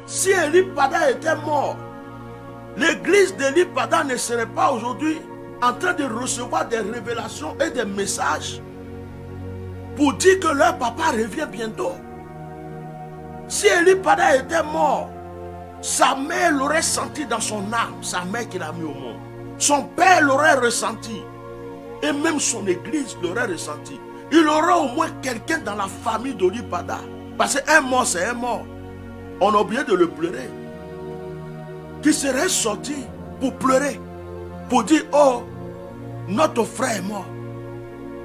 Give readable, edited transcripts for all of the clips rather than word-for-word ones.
Si Eli Pada était mort, l'église d'Eli Pada ne serait pas aujourd'hui en train de recevoir des révélations et des messages pour dire que leur papa revient bientôt. Si Eli Pada était mort, sa mère l'aurait senti dans son âme, sa mère qu'il a mis au monde. Son père l'aurait ressenti. Et même son église l'aurait ressenti. Il aurait au moins quelqu'un dans la famille d'Eli Pada. Parce qu'un mort, c'est un mort. On a oublié de le pleurer. Qui serait sorti pour pleurer. Pour dire, oh, notre frère est mort.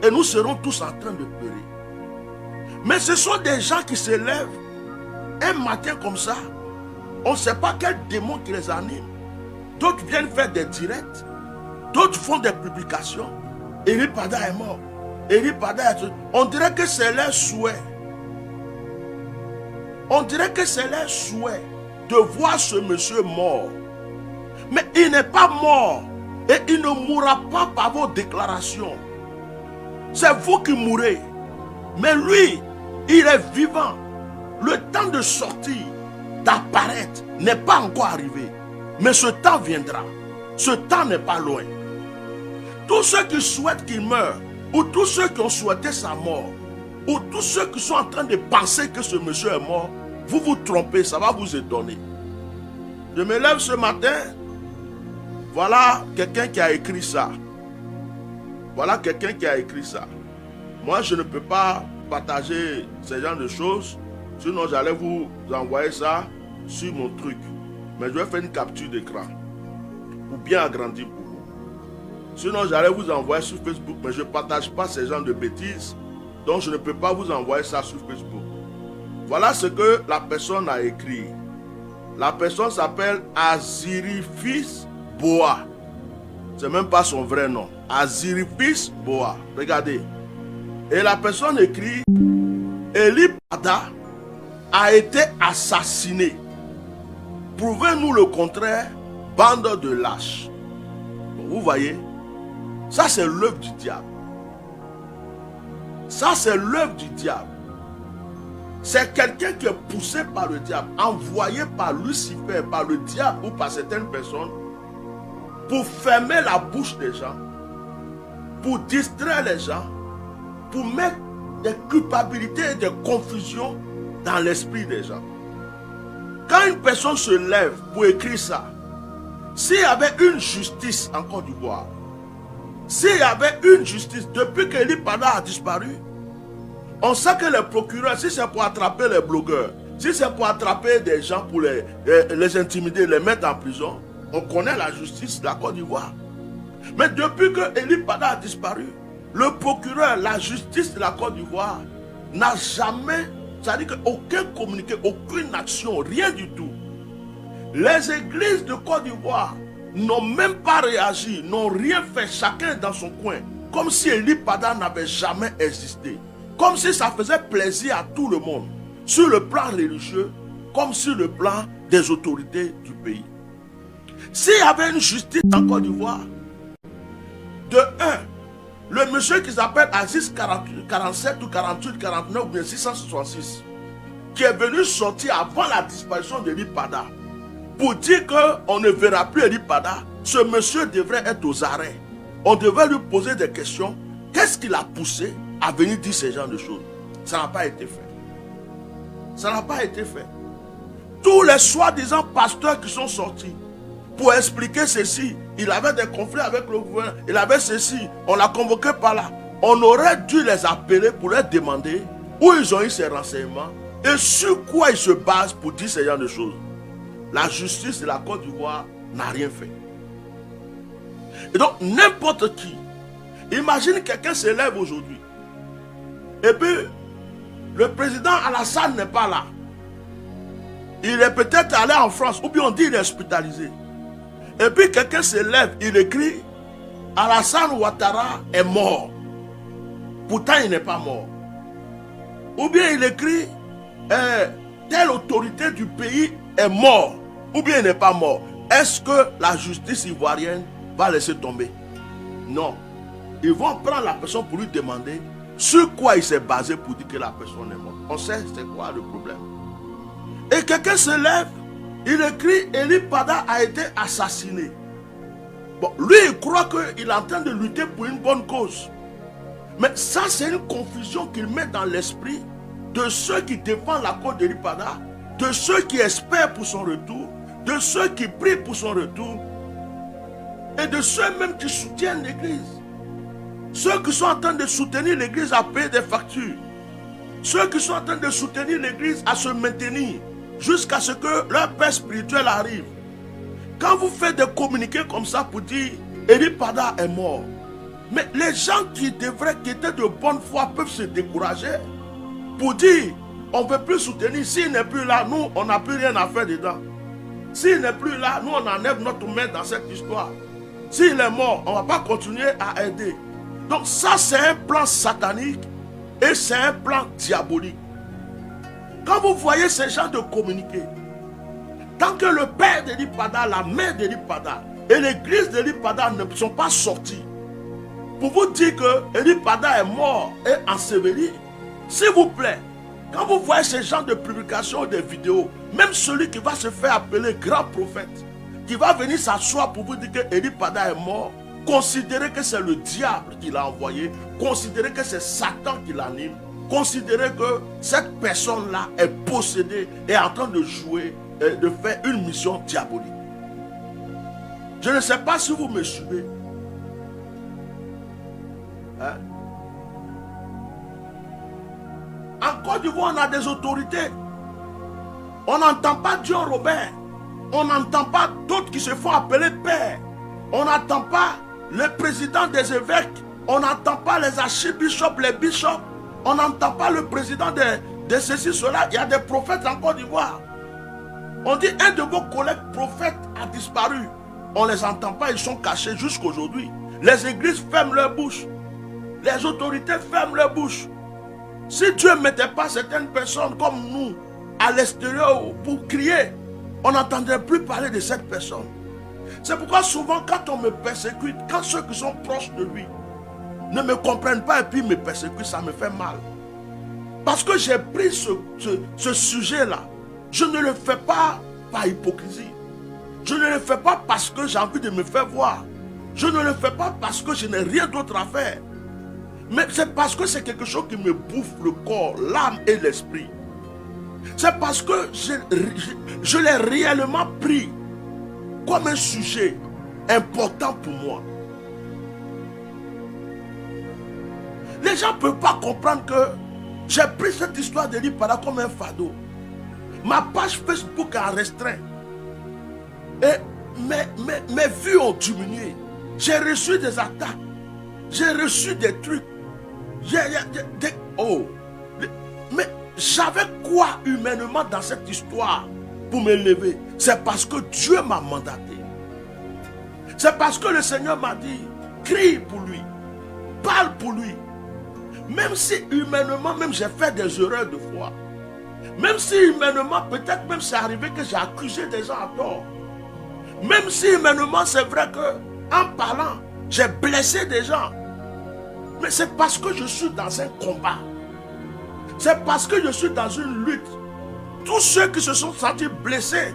Et nous serons tous en train de pleurer. Mais ce sont des gens qui se lèvent un matin comme ça. On ne sait pas quel démon qui les anime. D'autres viennent faire des directs. D'autres font des publications. Eli Pada est mort. Eli Pada est... On dirait que c'est leur souhait. On dirait que c'est leur souhait de voir ce monsieur mort. Mais il n'est pas mort. Et il ne mourra pas par vos déclarations. C'est vous qui mourrez. Mais lui, il est vivant. Le temps de sortir, d'apparaître, n'est pas encore arrivé. Mais ce temps viendra. Ce temps n'est pas loin. Tous ceux qui souhaitent qu'il meure, ou tous ceux qui ont souhaité sa mort, ou tous ceux qui sont en train de penser que ce monsieur est mort, vous vous trompez, ça va vous étonner. Je me lève ce matin, voilà quelqu'un qui a écrit ça. Voilà quelqu'un qui a écrit ça. Moi, je ne peux pas partager ce genre de choses, sinon j'allais vous envoyer ça sur mon truc. Mais je vais faire une capture d'écran, ou bien agrandir pour vous. Sinon, j'allais vous envoyer sur Facebook, mais je ne partage pas ce genre de bêtises, donc je ne peux pas vous envoyer ça sur Facebook. Voilà ce que la personne a écrit. La personne s'appelle Azirifis Boa. Ce n'est même pas son vrai nom. Azirifis Boa. Regardez. Et la personne écrit, Eli Pada a été assassiné. Prouvez-nous le contraire, bande de lâches. Vous voyez, ça c'est l'œuvre du diable. Ça c'est l'œuvre du diable. C'est quelqu'un qui est poussé par le diable, envoyé par Lucifer, par le diable ou par certaines personnes pour fermer la bouche des gens, pour distraire les gens, pour mettre des culpabilités et des confusions dans l'esprit des gens. Quand une personne se lève pour écrire ça, s'il y avait une justice en Côte d'Ivoire, s'il y avait une justice, depuis que Eli Pada a disparu, on sait que les procureurs, si c'est pour attraper les blogueurs, si c'est pour attraper des gens pour les intimider, les mettre en prison, on connaît la justice de la Côte d'Ivoire. Mais depuis que Eli Pada a disparu, le procureur, la justice de la Côte d'Ivoire n'a jamais, c'est-à-dire qu'aucun communiqué, aucune action, rien du tout. Les églises de Côte d'Ivoire n'ont même pas réagi, n'ont rien fait, chacun dans son coin, comme si Eli Pada n'avait jamais existé. Comme si ça faisait plaisir à tout le monde, sur le plan religieux, comme sur le plan des autorités du pays. S'il y avait une justice en Côte d'Ivoire, de un, le monsieur qui s'appelle Aziz 47 ou 48, 49 ou bien 666, qui est venu sortir avant la disparition d'Eli Pada, pour dire qu'on ne verra plus Eli Pada, ce monsieur devrait être aux arrêts. On devrait lui poser des questions. Qu'est-ce qui l'a poussé à venir dire ce genre de choses? Ça n'a pas été fait. Ça n'a pas été fait. Tous les soi-disant pasteurs qui sont sortis pour expliquer ceci, il avait des conflits avec le gouvernement, il avait ceci, on l'a convoqué par là. On aurait dû les appeler pour leur demander où ils ont eu ces renseignements et sur quoi ils se basent pour dire ce genre de choses. La justice de la Côte d'Ivoire n'a rien fait. Et donc, n'importe qui, imagine quelqu'un se lève aujourd'hui. Et puis, le président Alassane n'est pas là. Il est peut-être allé en France, ou bien on dit qu'il est hospitalisé. Et puis, quelqu'un se lève, il écrit, Alassane Ouattara est mort. Pourtant, il n'est pas mort. Ou bien il écrit, telle autorité du pays est mort. Ou bien il n'est pas mort. Est-ce que la justice ivoirienne va laisser tomber? Non. Ils vont prendre la personne pour lui demander sur quoi il s'est basé pour dire que la personne est morte. On sait c'est quoi le problème. Et quelqu'un se lève Il écrit, Eli Pada a été assassiné. Bon, lui, il croit qu'il est en train de lutter pour une bonne cause. Mais ça, c'est une confusion qu'il met dans l'esprit de ceux qui défendent la cause d'Eli Pada, de ceux qui espèrent pour son retour, de ceux qui prient pour son retour, et de ceux même qui soutiennent l'église. Ceux qui sont en train de soutenir l'église à payer des factures. Ceux qui sont en train de soutenir l'église à se maintenir jusqu'à ce que leur père spirituel arrive. Quand vous faites des communiqués comme ça pour dire Eli Pada est mort, mais les gens qui étaient de bonne foi peuvent se décourager pour dire on ne peut plus soutenir. S'il n'est plus là, nous on n'a plus rien à faire dedans. S'il n'est plus là, nous on enlève notre main dans cette histoire. S'il est mort, on ne va pas continuer à aider. Donc ça c'est un plan satanique et c'est un plan diabolique. Quand vous voyez ces gens de communiquer, tant que le père d'Eli Pada, la mère d'Eli Pada et l'église d'Eli Pada ne sont pas sortis pour vous dire que Eli Pada est mort et enseveli, s'il vous plaît, quand vous voyez ces gens de publication des vidéos, même celui qui va se faire appeler grand prophète, qui va venir s'asseoir pour vous dire que Eli Pada est mort, considérez que c'est le diable qui l'a envoyé, considérez que c'est Satan qui l'anime, considérez que cette personne-là est possédée et en train de jouer, de faire une mission diabolique. Je ne sais pas si vous me suivez. Hein? En Côte d'Ivoire, on a des autorités. On n'entend pas John Robert. On n'entend pas d'autres qui se font appeler père. On n'entend pas le président des évêques. On n'entend pas les archibishops, les bishops. On n'entend pas le président de ceci, cela. Il y a des prophètes en Côte d'Ivoire. On dit un de vos collègues prophètes a disparu. On ne les entend pas, ils sont cachés jusqu'à aujourd'hui. Les églises ferment leur bouche. Les autorités ferment leur bouche. Si Dieu ne mettait pas certaines personnes comme nous à l'extérieur pour crier, on n'entendrait plus parler de cette personne. C'est pourquoi souvent quand on me persécute, quand ceux qui sont proches de lui ne me comprennent pas et puis me persécutent, ça me fait mal. Parce que j'ai pris ce sujet-là. Je ne le fais pas par hypocrisie. Je ne le fais pas parce que j'ai envie de me faire voir. Je ne le fais pas parce que je n'ai rien d'autre à faire. Mais c'est parce que c'est quelque chose qui me bouffe le corps, l'âme et l'esprit. C'est parce que je l'ai réellement pris comme un sujet important pour moi. Les gens ne peuvent pas comprendre que j'ai pris cette histoire d'Eli Pada comme un fardeau. Ma page Facebook a restreint. Et mes vues ont diminué. J'ai reçu des attaques. J'ai reçu des trucs. Mais j'avais quoi humainement dans cette histoire pour me lever? C'est parce que Dieu m'a mandaté. C'est parce que le Seigneur m'a dit, crie pour lui. Parle pour lui. Même si humainement, même j'ai fait des erreurs de foi. Même si humainement, peut-être même c'est arrivé que j'ai accusé des gens à tort. Même si humainement, c'est vrai que en parlant, j'ai blessé des gens. Mais c'est parce que je suis dans un combat. C'est parce que je suis dans une lutte. Tous ceux qui se sont sentis blessés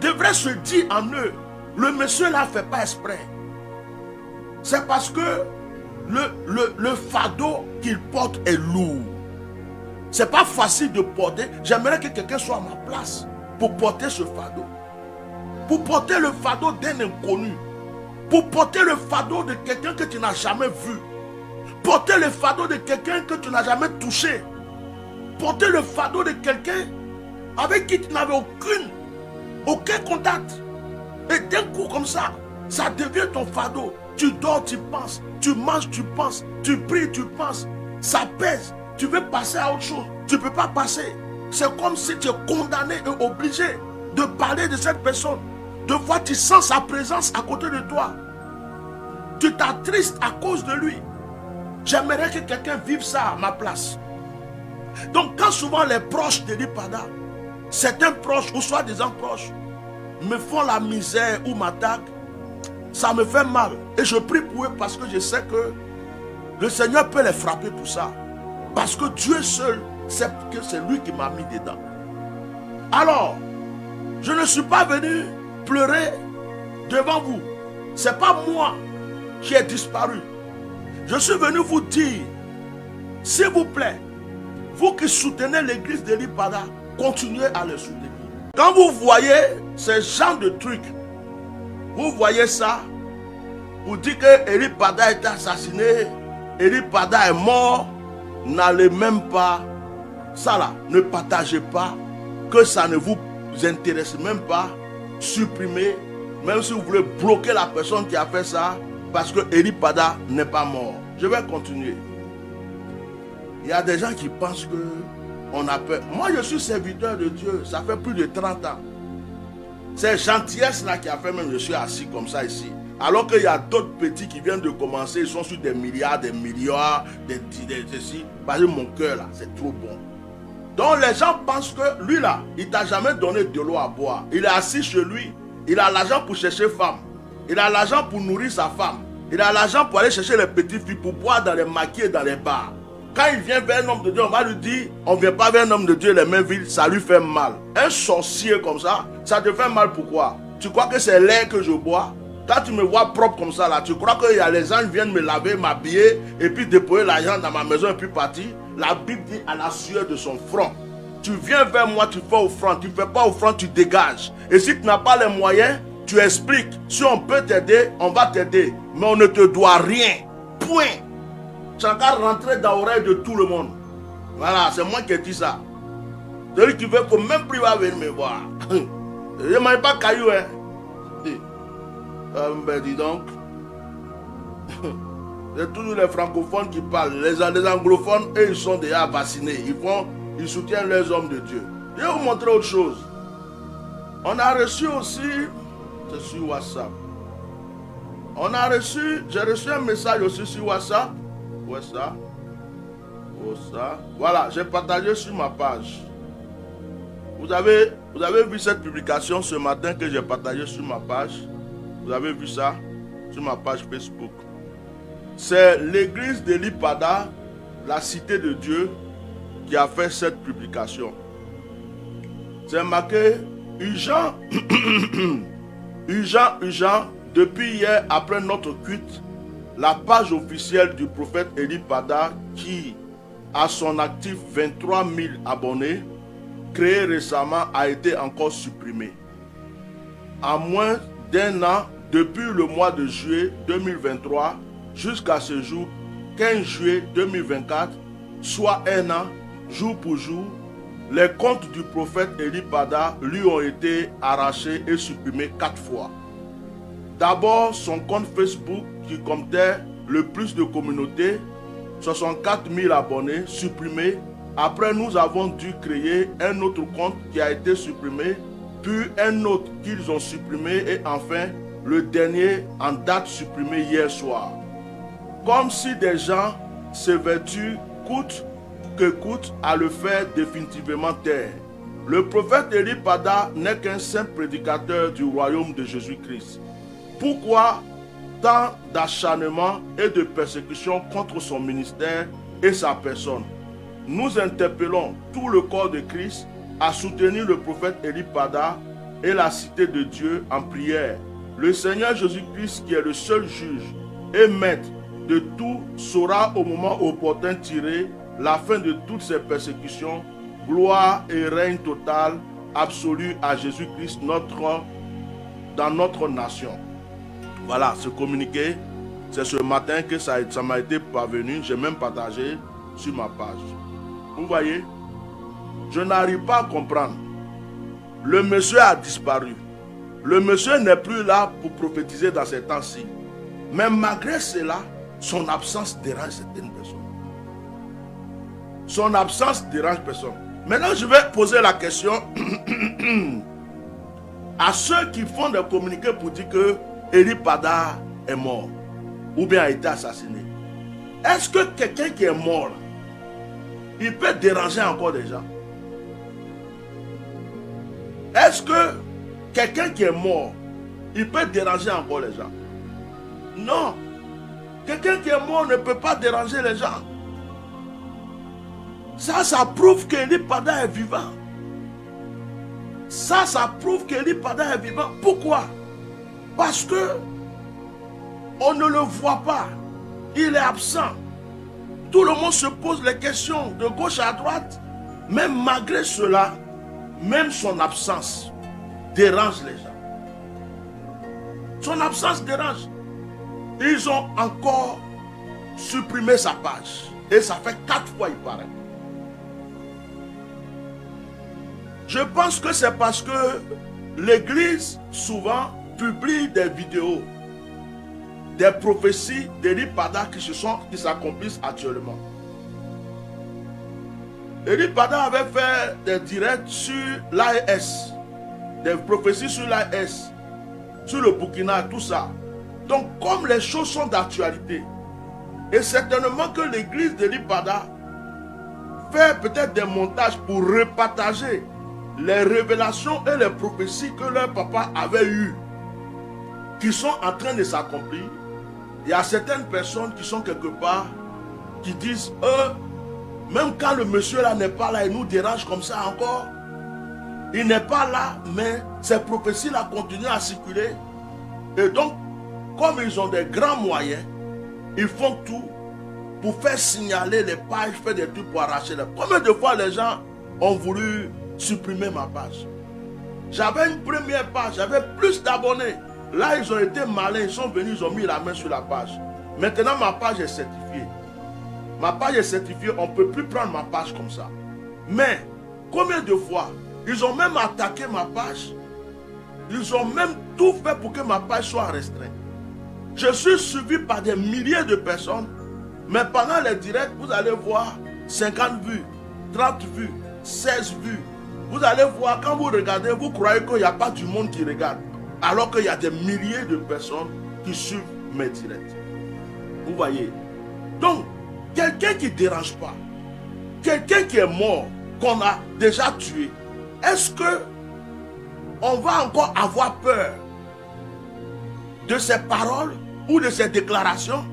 devraient se dire en eux, le monsieur là ne fait pas exprès. C'est parce que le fardeau qu'il porte est lourd. C'est pas facile de porter. J'aimerais que quelqu'un soit à ma place pour porter ce fardeau. Pour porter le fardeau d'un inconnu. Pour porter le fardeau de quelqu'un que tu n'as jamais vu. Porter le fardeau de quelqu'un que tu n'as jamais touché. Porter le fardeau de quelqu'un avec qui tu n'avais aucun contact. Et d'un coup comme ça, ça devient ton fardeau. Tu dors, tu penses. Tu manges, tu penses. Tu pries, tu penses. Ça pèse. Tu veux passer à autre chose. Tu ne peux pas passer. C'est comme si tu es condamné et obligé de parler de cette personne. De fois, tu sens sa présence à côté de toi. Tu t'attristes à cause de lui. J'aimerais que quelqu'un vive ça à ma place. Donc quand souvent les proches d'Eli Pada, certains proches ou soi-disant proches, me font la misère ou m'attaquent, ça me fait mal. Et je prie pour eux parce que je sais que le Seigneur peut les frapper pour ça. Parce que Dieu seul sait que c'est lui qui m'a mis dedans. Alors, Je ne suis pas venu pleurer devant vous. Ce n'est pas moi qui ai disparu. Je suis venu vous dire, s'il vous plaît, vous qui soutenez l'église d'Eli Pada, continuez à le soutenir. Quand vous voyez ce genre de trucs, vous voyez ça, vous dites que Eli Pada a été assassiné, Eli Pada est mort, n'allez même pas, ça là, ne partagez pas, que ça ne vous intéresse même pas, supprimez, même si vous voulez bloquer la personne qui a fait ça, parce que Eli Pada n'est pas mort. Je vais continuer. Il y a des gens qui pensent que on a peur. Moi, je suis serviteur de Dieu. Ça fait plus de 30 ans. C'est gentillesse-là qui a fait même je suis assis comme ça ici. Alors qu'il y a d'autres petits qui viennent de commencer. Ils sont sur des milliards, des milliards, des ceci. Parce que mon cœur, là, c'est trop bon. Donc, les gens pensent que lui, là, il t'a jamais donné de l'eau à boire. Il est assis chez lui. Il a l'argent pour chercher femme. Il a l'argent pour nourrir sa femme. Il a l'argent pour aller chercher les petites filles pour boire dans les maquis et dans les bars. Quand il vient vers un homme de Dieu, on va lui dire, on ne vient pas vers un homme de Dieu les mains vides, ça lui fait mal. Un sorcier comme ça te fait mal pourquoi? Tu crois que c'est l'air que je bois? Quand tu me vois propre comme ça, là, tu crois que y a les anges viennent me laver, m'habiller, et puis déposer l'argent dans ma maison et puis partir? La Bible dit à la sueur de son front. Tu viens vers moi, tu fais offrande. Tu ne fais pas offrande, tu dégages. Et si tu n'as pas les moyens, tu expliques. Si on peut t'aider, on va t'aider. Mais on ne te doit rien. Point. Tu as qu'à rentrer dans l'oreille de tout le monde. Voilà, c'est moi qui ai dit ça. Celui qui veut que même plus va venir me voir. Je ne m'en pas caillou, hein. Ben dis donc. C'est toujours les francophones qui parlent. Les anglophones, eux, ils sont déjà vaccinés. Ils soutiennent les hommes de Dieu. Je vais vous montrer autre chose. On a reçu aussi, c'est sur WhatsApp. J'ai reçu un message aussi sur WhatsApp. Où est ça? Où ça? Voilà, j'ai partagé sur ma page. Vous avez vu cette publication ce matin que j'ai partagée sur ma page? Vous avez vu ça? Sur ma page Facebook. C'est l'église d'Eli Pada, la cité de Dieu, qui a fait cette publication. C'est marqué urgent, urgent, depuis hier, après notre culte, la page officielle du prophète Eli Pada, qui a son actif 23 000 abonnés, créée récemment, a été encore supprimée. En moins d'un an, depuis le mois de juillet 2023 jusqu'à ce jour, 15 juillet 2024, soit un an, jour pour jour, les comptes du prophète Eli Pada lui ont été arrachés et supprimés 4 fois. D'abord, son compte Facebook qui comptait le plus de communautés, 64 000 abonnés, supprimé. Après, nous avons dû créer un autre compte qui a été supprimé, puis un autre qu'ils ont supprimé et enfin, le dernier en date supprimé hier soir. Comme si des gens s'évertuent coûte que coûte à le faire définitivement taire. Le prophète Eli Pada n'est qu'un simple prédicateur du royaume de Jésus-Christ. Pourquoi tant d'acharnement et de persécution contre son ministère et sa personne? Nous interpellons tout le corps de Christ à soutenir le prophète Eli Pada et la cité de Dieu en prière. Le Seigneur Jésus-Christ, qui est le seul juge et maître de tout, saura au moment opportun tirer la fin de toutes ces persécutions, gloire et règne total, absolu à Jésus-Christ dans notre nation. Voilà, ce communiqué, c'est ce matin que ça m'a été parvenu. J'ai même partagé sur ma page. Vous voyez, je n'arrive pas à comprendre. Le monsieur a disparu. Le monsieur n'est plus là pour prophétiser dans ces temps-ci. Mais malgré cela, son absence dérange certaines personnes. Son absence dérange personne. Maintenant, je vais poser la question à ceux qui font des communiqués pour dire que Eli Pada est mort ou bien a été assassiné. Est-ce que quelqu'un qui est mort, il peut déranger encore des gens? Est-ce que quelqu'un qui est mort, il peut déranger encore les gens? Non. Quelqu'un qui est mort ne peut pas déranger les gens. Ça prouve qu'Eli Pada est vivant. Ça prouve qu'Eli Pada est vivant. Pourquoi? Parce que on ne le voit pas. Il est absent. Tout le monde se pose les questions de gauche à droite. Même malgré cela, même son absence dérange les gens. Son absence dérange. Ils ont encore supprimé sa page. Et ça fait 4 fois, il paraît. Je pense que c'est parce que l'église, souvent, publie des vidéos, des prophéties d'Eli Pada qui s'accomplissent actuellement. Eli Pada avait fait des directs sur l'AES, des prophéties sur l'AES, sur le Burkina, tout ça. Donc, comme les choses sont d'actualité, et certainement que l'église d'Eli Pada fait peut-être des montages pour repartager les révélations et les prophéties que leur papa avait eues, qui sont en train de s'accomplir. Il y a certaines personnes qui sont quelque part, qui disent, même quand le monsieur là n'est pas là, il nous dérange comme ça encore. Il n'est pas là, mais ces prophéties là continuent à circuler. Et donc, comme ils ont des grands moyens, ils font tout pour faire signaler les pages, faire des trucs pour arracher les. Combien de fois les gens ont voulu supprimer ma page? J'avais une première page, j'avais plus d'abonnés. Là, ils ont été malins, ils sont venus, ils ont mis la main sur la page. Maintenant, ma page est certifiée. Ma page est certifiée, on ne peut plus prendre ma page comme ça. Mais, combien de fois, ils ont même attaqué ma page. Ils ont même tout fait pour que ma page soit restreinte. Je suis suivi par des milliers de personnes. Mais pendant les directs, vous allez voir 50 vues, 30 vues, 16 vues. Vous allez voir, quand vous regardez, vous croyez qu'il n'y a pas du monde qui regarde. Alors qu'il y a des milliers de personnes qui suivent mes directs. Vous voyez? Donc, quelqu'un qui ne dérange pas, quelqu'un qui est mort, qu'on a déjà tué, est-ce que on va encore avoir peur de ces paroles ou de ces déclarations?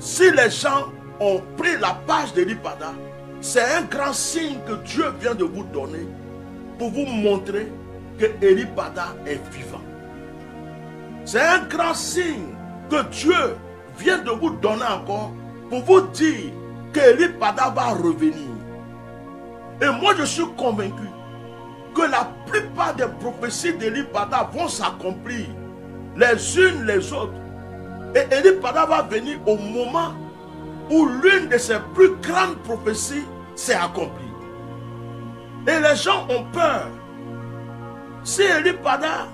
Si les gens ont pris la page d'Eli Pada, c'est un grand signe que Dieu vient de vous donner pour vous montrer que Eli Pada est vivant. C'est un grand signe que Dieu vient de vous donner encore pour vous dire que Eli Pada va revenir. Et moi je suis convaincu que la plupart des prophéties d'Eli Pada vont s'accomplir les unes les autres. Et Eli Pada va venir au moment où l'une de ses plus grandes prophéties s'est accomplie. Et les gens ont peur. Si Eli Pada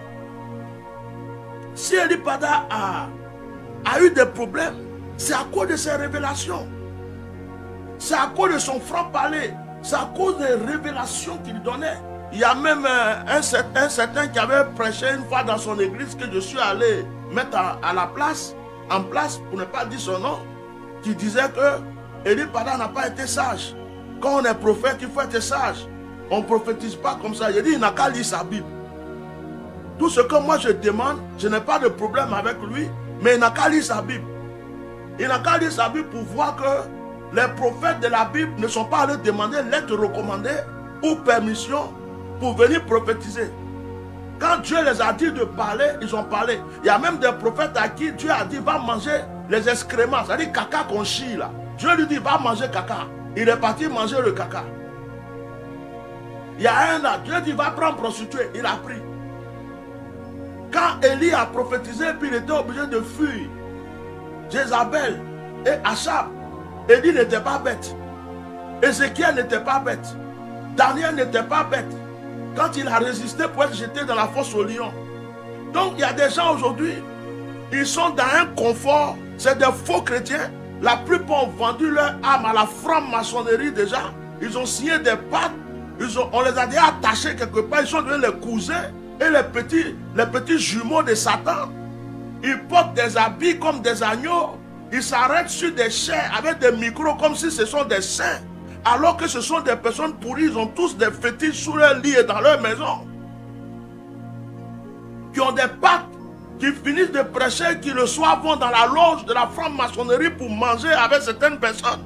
a eu des problèmes, c'est à cause de ses révélations. C'est à cause de son franc-parler. C'est à cause des révélations qu'il donnait. Il y a même un certain qui avait prêché une fois dans son église que je suis allé mettre en place, pour ne pas dire son nom, qui disait que Eli Pada n'a pas été sage. Quand on est prophète, il faut être sage. On ne prophétise pas comme ça. Il dit, il n'a qu'à lire sa Bible. Tout ce que moi je demande, je n'ai pas de problème avec lui, mais il n'a qu'à lire sa Bible. Il n'a qu'à lire sa Bible pour voir que les prophètes de la Bible ne sont pas allés demander lettre recommandée ou permission pour venir prophétiser. Quand Dieu les a dit de parler, ils ont parlé. Il y a même des prophètes à qui Dieu a dit va manger les excréments, c'est-à-dire caca qu'on chie là. Dieu lui dit va manger caca. Il est parti manger le caca. Il y a un là, Dieu dit va prendre prostituée, il a pris. Quand Élie a prophétisé, puis il était obligé de fuir Jézabel et Achab, Élie n'était pas bête. Ézéchiel n'était pas bête. Daniel n'était pas bête. Quand il a résisté pour être jeté dans la fosse au lion. Donc il y a des gens aujourd'hui, ils sont dans un confort, c'est des faux chrétiens. La plupart ont vendu leur âme à la franc-maçonnerie déjà. Ils ont signé des pactes, on les a déjà attachés quelque part, ils sont devenus les cousins et les petits jumeaux de Satan. Ils portent des habits comme des agneaux, ils s'arrêtent sur des chairs avec des micros comme si ce sont des saints. Alors que ce sont des personnes pourries, ils ont tous des fétiches sous leur lit et dans leur maison. Qui ont des pactes, qui finissent de prêcher, qui le soir vont dans la loge de la franc-maçonnerie pour manger avec certaines personnes.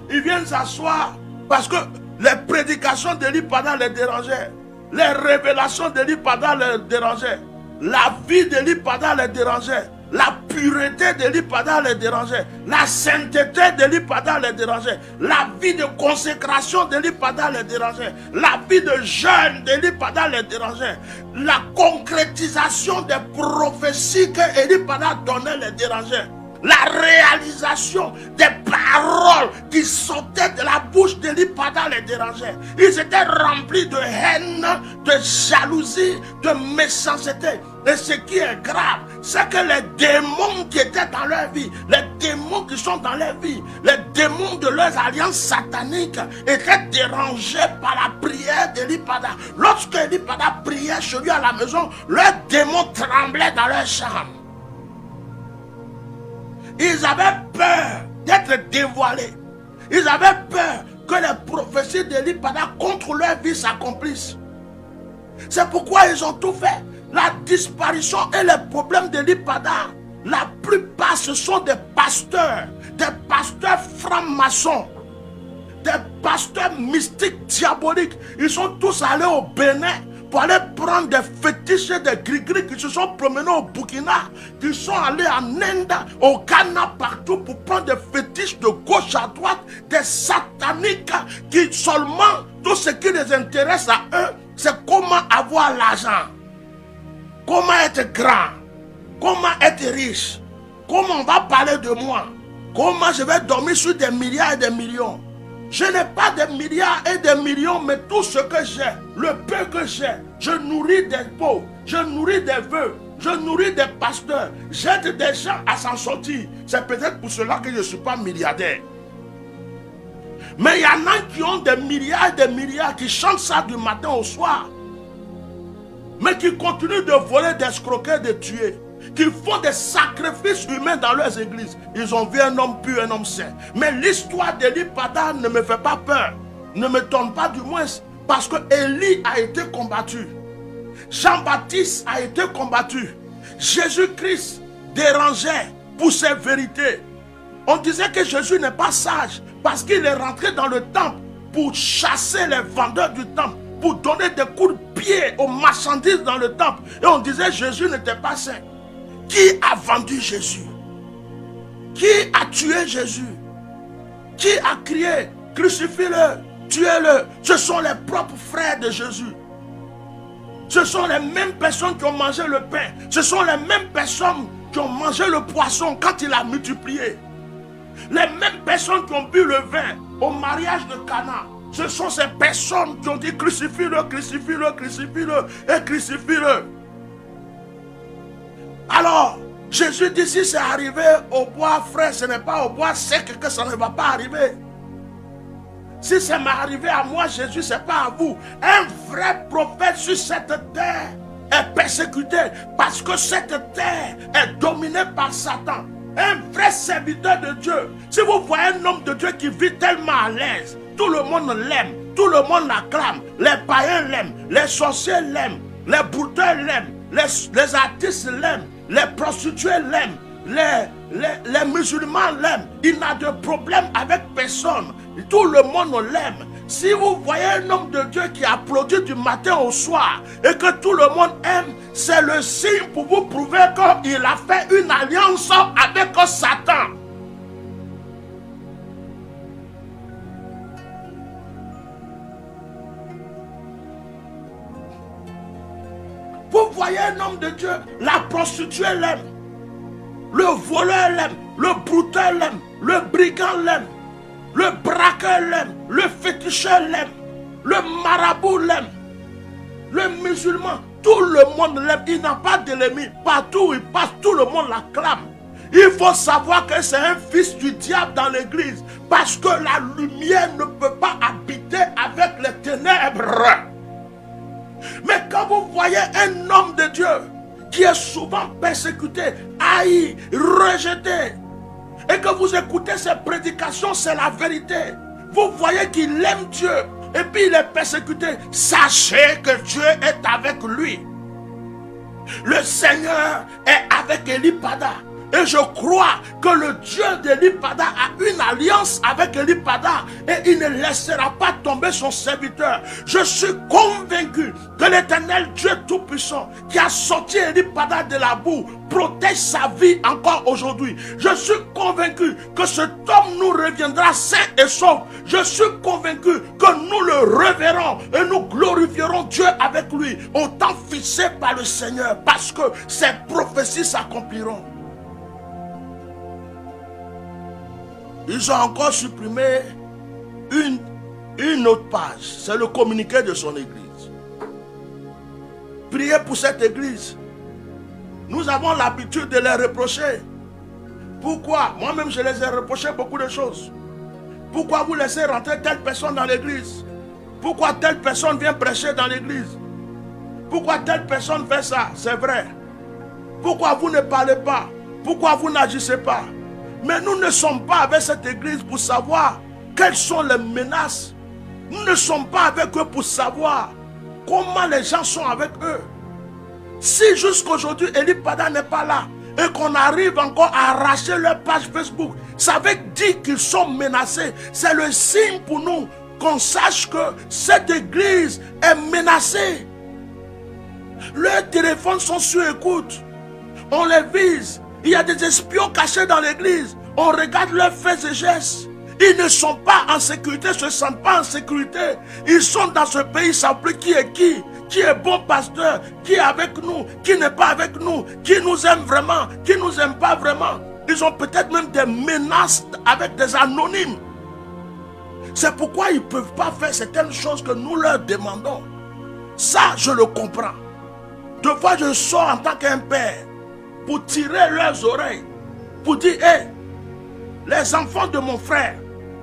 Ils viennent s'asseoir parce que les prédications d'Eli Pada les dérangeaient. Les révélations d'Élie Pada les dérangeaient. La vie d'Élie Pada les dérangeait. La pureté d'Élie Pada les dérangeait. La sainteté d'Élie Pada les dérangeait. La vie de consécration d'Élie Pada les dérangeait. La vie de jeûne d'Élie Pada les dérangeait. La concrétisation des prophéties que Élie Pada donnait les dérangeait. La réalisation des paroles qui sortaient de la bouche d'Élie Pada les dérangeait. Ils étaient remplis de haine, de jalousie, de méchanceté. Et ce qui est grave, c'est que les démons qui étaient dans leur vie, les démons qui sont dans leur vie, les démons de leurs alliances sataniques étaient dérangés par la prière d'Élie Pada. Lorsque Élie Pada priait chez lui à la maison, leurs démons tremblaient dans leur chambre. Ils avaient peur d'être dévoilés. Ils avaient peur que les prophéties d'Élie Pada contre leur vie s'accomplissent. C'est pourquoi ils ont tout fait. La disparition et les problèmes d'Élie Pada, la plupart ce sont des pasteurs francs-maçons, des pasteurs mystiques diaboliques. Ils sont tous allés au Bénin pour aller prendre des fétiches et des gris-gris qui se sont promenés au Burkina, qui sont allés en Inde, au Ghana, partout pour prendre des fétiches de gauche à droite, des sataniques qui seulement, tout ce qui les intéresse à eux, c'est comment avoir l'argent, comment être grand, comment être riche, comment on va parler de moi, comment je vais dormir sur des milliards et des millions. Je n'ai pas des milliards et des millions, mais tout ce que j'ai, le peu que j'ai, je nourris des pauvres, je nourris des veuves, je nourris des pasteurs, j'aide des gens à s'en sortir. C'est peut-être pour cela que je ne suis pas milliardaire. Mais il y en a qui ont des milliards et des milliards, qui chantent ça du matin au soir, mais qui continuent de voler, d'escroquer, de tuer, qui font des sacrifices humains dans leurs églises. Ils ont vu un homme pur, un homme saint. Mais l'histoire d'Élie Pada ne me fait pas peur, ne me donne pas du moins, parce que Élie a été combattu, Jean-Baptiste a été combattu, Jésus-Christ dérangeait pour ses vérités. On disait que Jésus n'est pas sage parce qu'il est rentré dans le temple pour chasser les vendeurs du temple, pour donner des coups de pied aux marchandises dans le temple. Et on disait Jésus n'était pas saint. Qui a vendu Jésus? Qui a tué Jésus? Qui a crié crucifie-le, tuez-le? Ce sont les propres frères de Jésus. Ce sont les mêmes personnes qui ont mangé le pain. Ce sont les mêmes personnes qui ont mangé le poisson quand il a multiplié. Les mêmes personnes qui ont bu le vin au mariage de Cana. Ce sont ces personnes qui ont dit crucifie-le, crucifie-le, crucifie-le et crucifie-le. Alors, Jésus dit si c'est arrivé au bois frais, ce n'est pas au bois sec que ça ne va pas arriver. Si ça m'est arrivé à moi, Jésus, ce n'est pas à vous. Un vrai prophète sur cette terre est persécuté parce que cette terre est dominée par Satan. Un vrai serviteur de Dieu. Si vous voyez un homme de Dieu qui vit tellement à l'aise, tout le monde l'aime, tout le monde l'acclame, les païens l'aiment, les sorciers l'aiment, les brouteurs l'aiment, les artistes l'aiment, les prostituées l'aiment, les musulmans l'aiment. Il n'a de problème avec personne. Tout le monde l'aime. Si vous voyez un homme de Dieu qui applaudit du matin au soir et que tout le monde aime, c'est le signe pour vous prouver qu'il a fait une alliance avec Satan. Vous voyez un homme de Dieu, la prostituée l'aime, le voleur l'aime, le brouteur l'aime, le brigand l'aime, le braqueur l'aime, le féticheur l'aime, le marabout l'aime, le musulman, tout le monde l'aime. Il n'a pas d'ennemi. Partout où il passe, tout le monde l'acclame. Il faut savoir que c'est un fils du diable dans l'église, parce que la lumière ne peut pas habiter avec les ténèbres. Mais quand vous voyez un homme de Dieu qui est souvent persécuté, haï, rejeté, et que vous écoutez ses prédications, c'est la vérité. Vous voyez qu'il aime Dieu et puis il est persécuté. Sachez que Dieu est avec lui. Le Seigneur est avec Élie Pada. Et je crois que le Dieu d'Eli Pada a une alliance avec Eli Pada et il ne laissera pas tomber son serviteur. Je suis convaincu que l'Éternel Dieu Tout-Puissant qui a sorti Eli Pada de la boue protège sa vie encore aujourd'hui. Je suis convaincu que cet homme nous reviendra sain et sauf. Je suis convaincu que nous le reverrons et nous glorifierons Dieu avec lui au temps fixé par le Seigneur parce que ses prophéties s'accompliront. Ils ont encore supprimé une autre page. C'est le communiqué de son église. Priez pour cette église. Nous avons l'habitude de les reprocher. Pourquoi? Moi-même, je les ai reproché beaucoup de choses. Pourquoi vous laissez rentrer telle personne dans l'église? Pourquoi telle personne vient prêcher dans l'église? Pourquoi telle personne fait ça? C'est vrai. Pourquoi vous ne parlez pas? Pourquoi vous n'agissez pas? Mais nous ne sommes pas avec cette église pour savoir quelles sont les menaces. Nous ne sommes pas avec eux pour savoir comment les gens sont avec eux. Si jusqu'aujourd'hui Eli Pada n'est pas là et qu'on arrive encore à arracher leur page Facebook, ça veut dire qu'ils sont menacés. C'est le signe pour nous qu'on sache que cette église est menacée. Leurs téléphones sont sur écoute. On les vise. Il y a des espions cachés dans l'église. On regarde leurs faits et gestes. Ils ne sont pas en sécurité, ne se sentent pas en sécurité. Ils sont dans ce pays, ils savent plus qui est bon pasteur, qui est avec nous, qui n'est pas avec nous, qui nous aime vraiment, qui nous aime pas vraiment. Ils ont peut-être même des menaces avec des anonymes. C'est pourquoi ils ne peuvent pas faire certaines choses que nous leur demandons. Ça, je le comprends. Deux fois, je sors en tant qu'un père pour tirer leurs oreilles, pour dire, hé, les enfants de mon frère,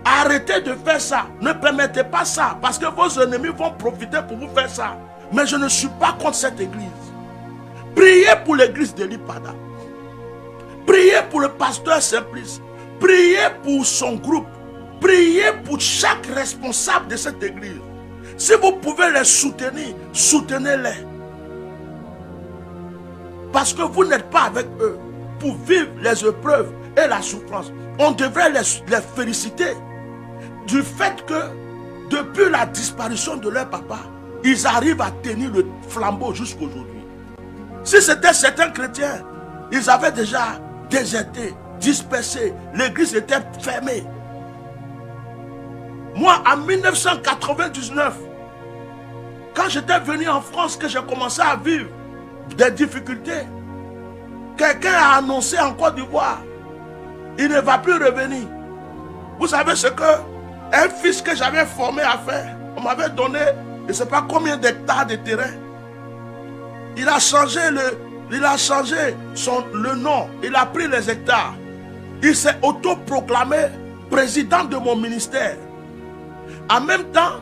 arrêtez de faire ça, ne permettez pas ça, parce que vos ennemis vont profiter pour vous faire ça. Mais je ne suis pas contre cette église. Priez pour l'église d'Eli Pada. Priez pour le pasteur Simplice. Priez pour son groupe. Priez pour chaque responsable de cette église. Si vous pouvez les soutenir, soutenez-les. Parce que vous n'êtes pas avec eux pour vivre les épreuves et la souffrance. On devrait les féliciter du fait que depuis la disparition de leur papa, ils arrivent à tenir le flambeau jusqu'aujourd'hui. Si c'était certains chrétiens, ils avaient déjà déserté, dispersé, l'église était fermée. Moi, en 1999, quand j'étais venu en France, que j'ai commencé à vivre des difficultés, quelqu'un a annoncé en Côte d'Ivoire, il ne va plus revenir. Vous savez ce que un fils que j'avais formé à faire, on m'avait donné, je ne sais pas combien d'hectares de terrain. Il a changé le nom, il a pris les hectares. Il s'est autoproclamé président de mon ministère. En même temps,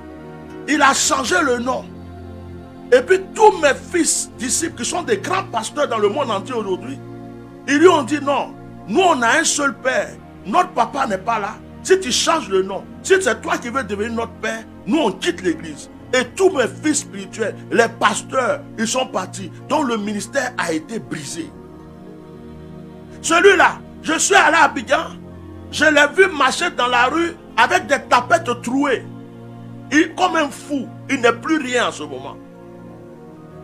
il a changé le nom. Et puis tous mes fils, disciples, qui sont des grands pasteurs dans le monde entier aujourd'hui, ils lui ont dit non, nous on a un seul père, notre papa n'est pas là. Si tu changes le nom, si c'est toi qui veux devenir notre père, nous on quitte l'église. Et tous mes fils spirituels, les pasteurs, ils sont partis, dont le ministère a été brisé. Celui-là, je suis allé à Abidjan, je l'ai vu marcher dans la rue avec des tapettes trouées. Comme un fou, il n'est plus rien en ce moment.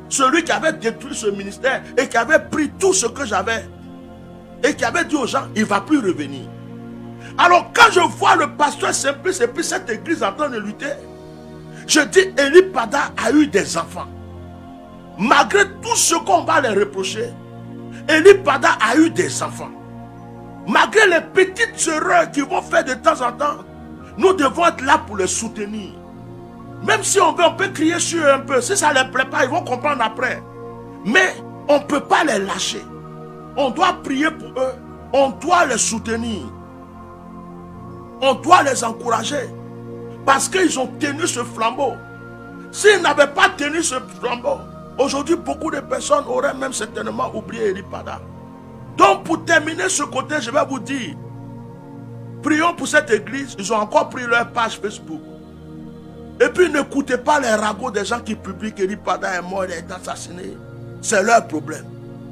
Celui qui avait détruit ce ministère et qui avait pris tout ce que j'avais et qui avait dit aux gens, il ne va plus revenir. Alors quand je vois le pasteur Simplice et puis cette église en train de lutter, je dis, Eli Pada a eu des enfants. Malgré tout ce qu'on va les reprocher, Eli Pada a eu des enfants. Malgré les petites erreurs qu'ils vont faire de temps en temps, nous devons être là pour les soutenir. Même si on veut, on peut crier sur eux un peu. Si ça ne les plaît pas, ils vont comprendre après. Mais on ne peut pas les lâcher. On doit prier pour eux. On doit les soutenir. On doit les encourager. Parce qu'ils ont tenu ce flambeau. S'ils n'avaient pas tenu ce flambeau, aujourd'hui, beaucoup de personnes auraient même certainement oublié Eli Pada. Donc, pour terminer ce côté, je vais vous dire, prions pour cette église. Ils ont encore pris leur page Facebook. Et puis, n'écoutez pas les ragots des gens qui publient qu'Eli Pada est mort, il est assassiné. C'est leur problème.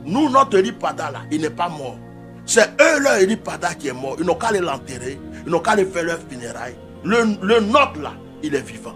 Nous, notre Eli Pada là, il n'est pas mort. C'est eux leur Pada qui est mort. Ils n'ont qu'à aller l'enterrer. Ils n'ont qu'à aller faire leur funérailles. Le nôtre là, il est vivant.